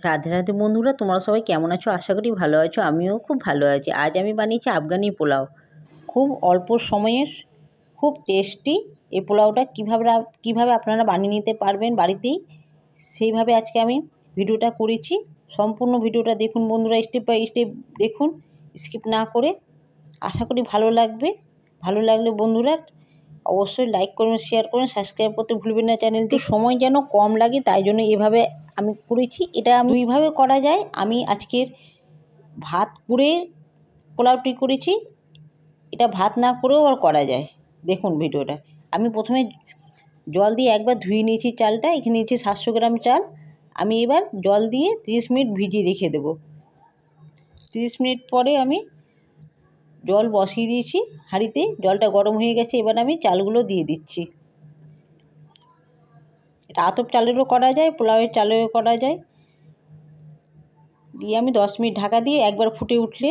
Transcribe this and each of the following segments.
রাধে রাধে বন্ধুরা, তোমরা সবাই কেমন আছো? আশা করি ভালো আছো। আমিও খুব ভালো আছি। আজ আমি বানিয়েছি আফগানি পোলাও। খুব অল্প সময়ের খুব টেস্টি এই পোলাওটা কীভাবে আপনারা বানিয়ে নিতে পারবেন বাড়িতেই, সেইভাবে আজকে আমি ভিডিওটা করেছি। সম্পূর্ণ ভিডিওটা দেখুন বন্ধুরা, স্টেপ বাই স্টেপ দেখুন, স্কিপ না করে। আশা করি ভালো লাগবে। ভালো লাগলে বন্ধুরা অবশ্যই লাইক করবেন, শেয়ার করবেন, সাবস্ক্রাইব করতে ভুলবেন না চ্যানেলটি। সময় যেন কম লাগে তাই জন্য এভাবে আমি করেছি। এটা আমি দুইভাবে করা যায়। আমি আজকের ভাত করে পোলাওটি করেছি, এটা ভাত না করেও আর করা যায়। দেখুন ভিডিওটা। আমি প্রথমে জল দিয়ে একবার ধুয়ে নিয়েছি চালটা। এখানে নিয়েছি 700 গ্রাম চাল। আমি এবার জল দিয়ে 30 মিনিট ভিজিয়ে রেখে দেবো। 30 মিনিট পরে আমি জল বসিয়ে দিয়েছি হাঁড়িতে, জলটা গরম হয়ে গেছে। এবার আমি চালগুলো দিয়ে দিচ্ছি। এটা আতপ চালেরও করা যায়, পোলাওয়ের চালেরও করা যায়। দিয়ে আমি 10 মিনিট ঢাকা দিয়ে একবার ফুটে উঠলে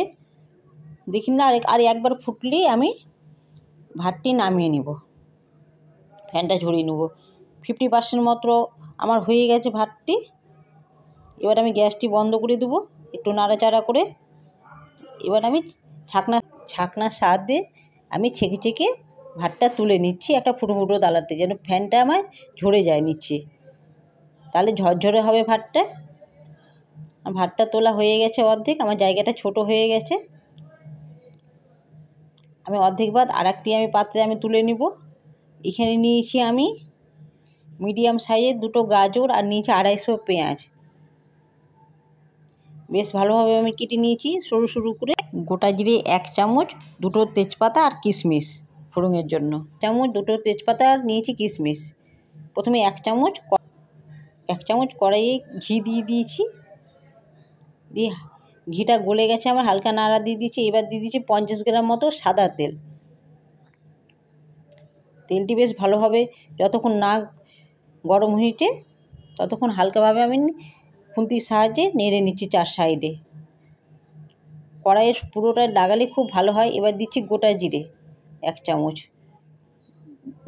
দেখি না, আর একবার ফুটলেই আমি ভাতটি নামিয়ে নেব, ফ্যানটা ঝরিয়ে নেব। 50% মতো আমার হয়ে গেছে ভাতটি। এবার আমি গ্যাসটি বন্ধ করে দেবো, একটু নাড়াচাড়া করে। এবার আমি ছাকনার সাহায্যে আমি ছেঁকে ছেঁকে ভাতটা তুলে নিচ্ছি একটা ফুটো ফুটো তালাতে, যেন ফ্যানটা আমার ঝরে যায় নিচ্ছে, তাহলে ঝরঝরে হবে ভাতটা। ভাতটা তোলা হয়ে গেছে অর্ধেক, আমার জায়গাটা ছোট হয়ে গেছে। আমি অর্ধেক ভাত আরেকটি পাত্রে তুলে নিব। এখানে নিয়েছি আমি মিডিয়াম সাইজের 2টো গাজর, আর নিয়েছি 250 পেঁয়াজ। বেশ ভালোভাবে আমি কেটে নিয়েছি সরু সরু করে। গোটা জিরে 1 চামচ, 2টো তেজপাতা আর কিশমিশ ফোড়নের জন্য। চামচ 2টো তেজপাতা আর নিয়েছি কিশমিশ। প্রথমে 1 চামচ কড়াইয়ে ঘি দিয়ে দিয়েছি। দিয়ে ঘিটা গলে গেছে আমার, হালকা নাড়া দিয়ে দিয়েছি। এবার দিয়ে দিয়েছি 50 গ্রাম মতো সাদা তেল। তেলটি বেশ ভালোভাবে যতক্ষণ না গরম হয়েছে ততক্ষণ হালকাভাবে আমি খুন্তির সাহায্যে নেড়ে নিচ্ছি 4 সাইডে। কড়াইয়ের পুরোটা লাগালে খুব ভালো হয়। এবার দিচ্ছি গোটা জিরে 1 চামচ।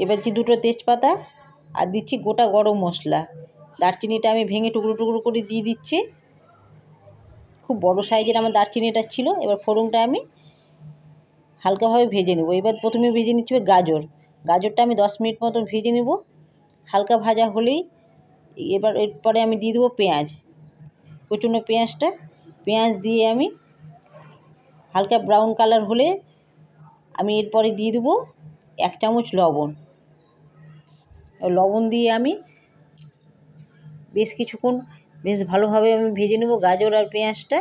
এবার দিচ্ছি 2টো তেজপাতা, আর দিচ্ছি গোটা গরম মশলা। দারচিনিটা আমি ভেঙে টুকরো টুকরো করে দিয়ে দিচ্ছি। খুব বড় সাইজের আমার দারচিনিটা ছিল। এবার ফোড়নটা আমি হালকাভাবে ভেজে নেব। এবার প্রথমে ভেজে নিচ্ছি গাজরটা আমি 10 মিনিট মতো ভেজে নেব। হালকা ভাজা হলেই এরপরে আমি দিয়ে দেবো পেঁয়াজ, কুচনো পেঁয়াজ দিয়ে আমি হালকা ব্রাউন কালার হলে আমি এরপরে দিয়ে দেবো 1 চামচ লবণ দিয়ে আমি বেশ কিছুক্ষণ বেশ ভালোভাবে আমি ভেজে নেব গাজর আর পেঁয়াজটা,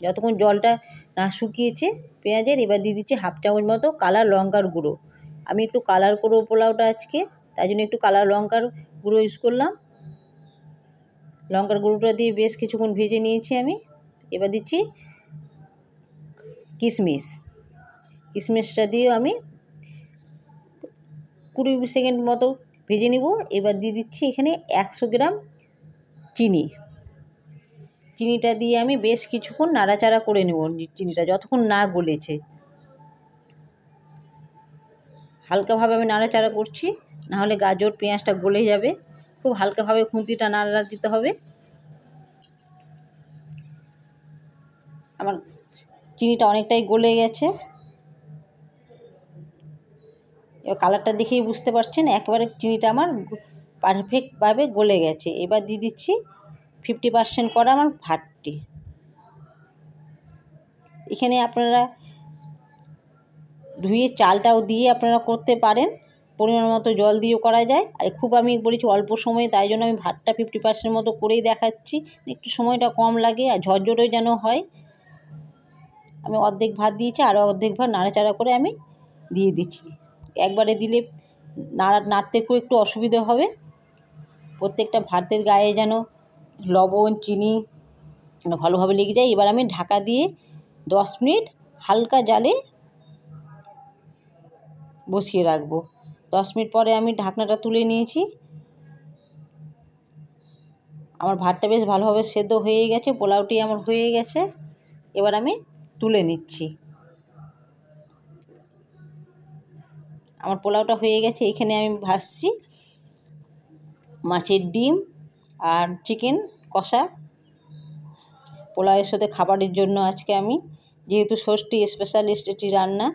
যতক্ষণ জলটা না শুকিয়েছে পেঁয়াজের। এবার দিয়ে দিচ্ছি 1/2 চামচ মতো কালার লঙ্কার গুঁড়ো। আমি একটু কালার করবো পোলাওটা আজকে, তাই জন্য একটু কালার লঙ্কার গুঁড়ো ইউজ করলাম। লঙ্কার গুঁড়োটা দিয়ে বেশ কিছুক্ষণ ভেজে নিয়েছি আমি। এবার দিচ্ছি কিশমিশটা দিয়েও আমি 20 সেকেন্ড মতো ভেজে নিব। এবার দিয়ে দিচ্ছি এখানে 100 গ্রাম চিনিটা দিয়ে আমি বেশ কিছুক্ষণ নাড়াচাড়া করে নেব। চিনিটা যতক্ষণ না গলেছে হালকাভাবে আমি নাড়াচাড়া করছি, নাহলে গাজর পেঁয়াজটা গলে যাবে। খুব হালকাভাবে খুন্তিটা নাড়া দিতে হবে। আমার চিনিটা অনেকটাই গলে গেছে। এবার কালারটা দেখেই বুঝতে পারছেন একেবারে চিনিটা আমার পারফেক্টভাবে গলে গেছে। এবার দিয়ে দিচ্ছি 50% করা আমার ভাতটি। এখানে আপনারা ধুয়ে চালটাও দিয়ে আপনারা করতে পারেন, পরিমাণ মতো জল দিয়েও করা যায়। আর খুব আমি বলেছি অল্প সময়ে, তাই জন্য আমি ভাতটা 50% মতো করেই দেখাচ্ছি, একটু সময়টা কম লাগে আর ঝরঝরে যেন হয়। আমি অর্ধেক ভাত দিয়েছি, আরও অর্ধেক ভাত নাড়াচাড়া করে আমি দিয়ে দিচ্ছি। একবারে দিলে নাড়তে খুব একটু অসুবিধা হবে। প্রত্যেকটা ভাতের গায়ে যেন লবণ চিনি ভালোভাবে লেগে যায়। এবার আমি ঢাকা দিয়ে 10 মিনিট হালকা জালে বসিয়ে রাখবো। 10 মিনিট পরে আমি ঢাকনাটা তুলে নিয়েছি। আমার ভাতটা বেশ ভালোভাবে সেদ্ধ হয়ে গেছে, পোলাওটি আমার হয়ে গেছে। এবার আমি তুলে নিচ্ছি। আমার পোলাওটা হয়ে গেছে। এখানে আমি ভাজছি মাছের ডিম আর চিকেন কষা। পোলাওয়ের সাথে খাবারের জন্য আজকে আমি, যেহেতু ষষ্ঠী স্পেশালিস্ট এটি রান্না,